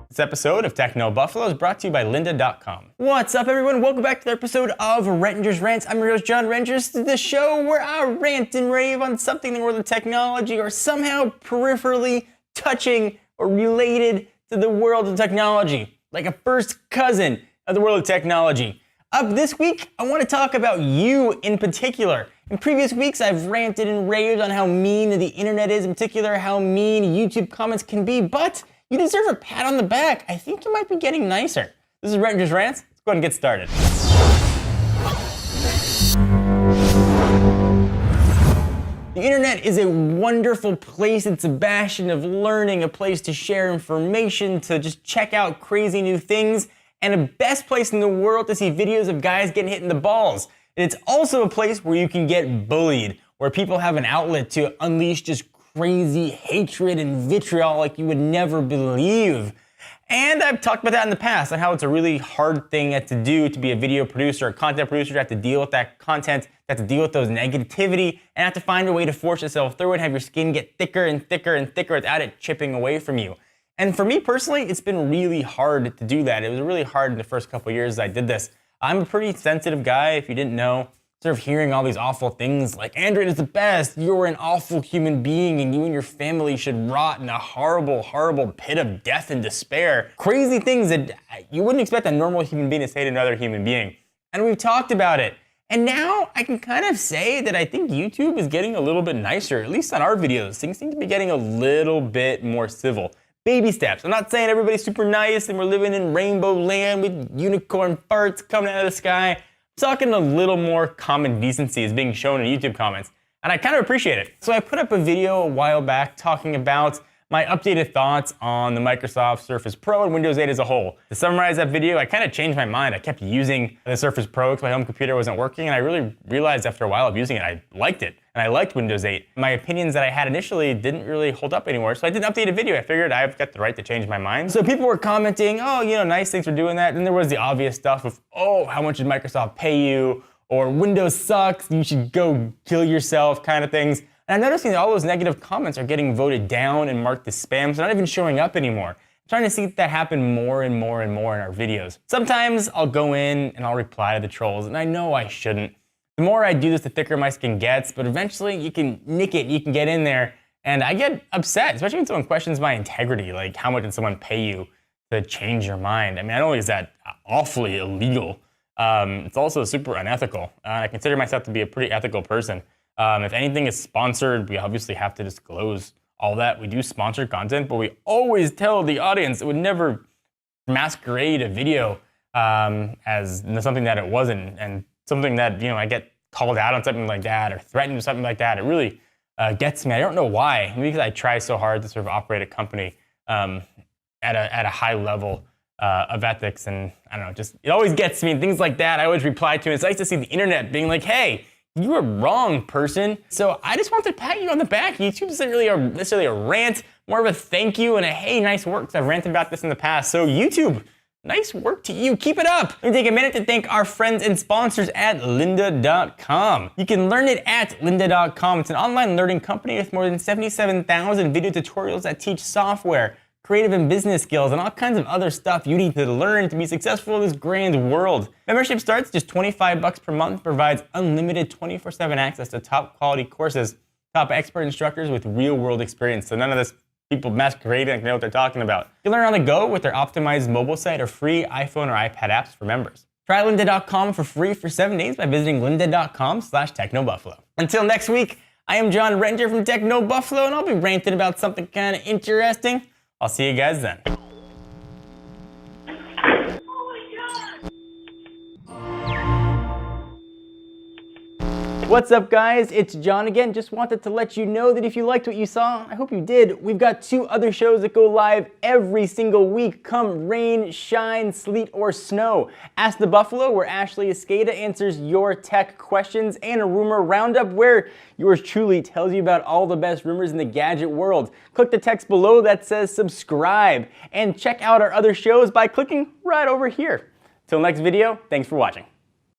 This episode of Techno Buffalo is brought to you by lynda.com. What's up, everyone? Welcome back to the episode of Rentinger's Rants. I'm your host, John Rentgers, the show where I rant and rave on something in the world of technology or somehow peripherally touching or related to the world of technology, like a first cousin of the world of technology. Up this week, I want to talk about you in particular. In previous weeks, I've ranted and raved on how mean the internet is, in particular how mean YouTube comments can be, but you deserve a pat on the back. I think you might be getting nicer. This is Rentinger's Rants. Let's go ahead and get started. The internet is a wonderful place. It's a bastion of learning, a place to share information, to just check out crazy new things, and a best place in the world to see videos of guys getting hit in the balls. And it's also a place where you can get bullied, where people have an outlet to unleash just crazy hatred and vitriol like you would never believe. And I've talked about that in the past, on how it's a really hard thing to do to be a video producer, a content producer, to have to deal with that content, to have to deal with those negativity, and have to find a way to force yourself through it and have your skin get thicker and thicker and thicker without it chipping away from you. And for me personally, it's been really hard to do that. It was really hard in the first couple years I did this. I'm a pretty sensitive guy, if you didn't know. Sort of hearing all these awful things like, Android is the best, you're an awful human being, and you and your family should rot in a horrible, horrible pit of death and despair. Crazy things that you wouldn't expect a normal human being to say to another human being. And we've talked about it. And now I can kind of say that I think YouTube is getting a little bit nicer, at least on our videos. Things seem to be getting a little bit more civil. Baby steps. I'm not saying everybody's super nice and we're living in rainbow land with unicorn farts coming out of the sky. Talking a little more common decency is being shown in YouTube comments, and I kind of appreciate it. So I put up a video a while back talking about my updated thoughts on the Microsoft Surface Pro and Windows 8 as a whole. To summarize that video, I kind of changed my mind. I kept using the Surface Pro because my home computer wasn't working, and I really realized after a while of using it, I liked it. And I liked Windows 8. My opinions that I had initially didn't really hold up anymore, so I did an updated video. I figured I've got the right to change my mind. So people were commenting, oh, you know, nice, thanks for doing that. Then there was the obvious stuff of, oh, how much did Microsoft pay you? Or Windows sucks, you should go kill yourself, kind of things. And I'm noticing that all those negative comments are getting voted down and marked as spam, so they're not even showing up anymore. I'm trying to see that happen more and more and more in our videos. Sometimes I'll go in and I'll reply to the trolls, and I know I shouldn't. The more I do this, the thicker my skin gets, but eventually you can nick it, you can get in there, and I get upset, especially when someone questions my integrity, like how much did someone pay you to change your mind? I mean, not only is that awfully illegal, it's also super unethical. I consider myself to be a pretty ethical person. If anything is sponsored, we obviously have to disclose all that. We do sponsored content, but we always tell the audience it would never masquerade a video as something that it wasn't, and something that, you know, I get called out on something like that or threatened with something like that. It really gets me. I don't know why. Maybe because I try so hard to sort of operate a company at a high level of ethics, and I don't know, just it always gets me. Things like that I always reply to. And it's nice to see the internet being like, hey, you were wrong, person. So I just want to pat you on the back. YouTube isn't really necessarily a rant, more of a thank you and a hey, nice work, because I've ranted about this in the past. So YouTube, nice work to you. Keep it up. Let me take a minute to thank our friends and sponsors at lynda.com. You can learn it at lynda.com. It's an online learning company with more than 77,000 video tutorials that teach software, creative and business skills, and all kinds of other stuff you need to learn to be successful in this grand world. Membership starts just $25 per month, provides unlimited 24/7 access to top quality courses, top expert instructors with real world experience. So none of this people masquerading like they know what they're talking about. You learn on the go with their optimized mobile site or free iPhone or iPad apps for members. Try lynda.com for free for 7 days by visiting lynda.com/technobuffalo. Until next week, I am John Rentinger from Techno Buffalo, and I'll be ranting about something kind of interesting. I'll see you guys then. What's up, guys? It's John again. Just wanted to let you know that if you liked what you saw, I hope you did, we've got 2 other shows that go live every single week, come rain, shine, sleet, or snow. Ask the Buffalo, where Ashley Escada answers your tech questions, and a rumor roundup, where yours truly tells you about all the best rumors in the gadget world. Click the text below that says subscribe, and check out our other shows by clicking right over here. Till next video, thanks for watching.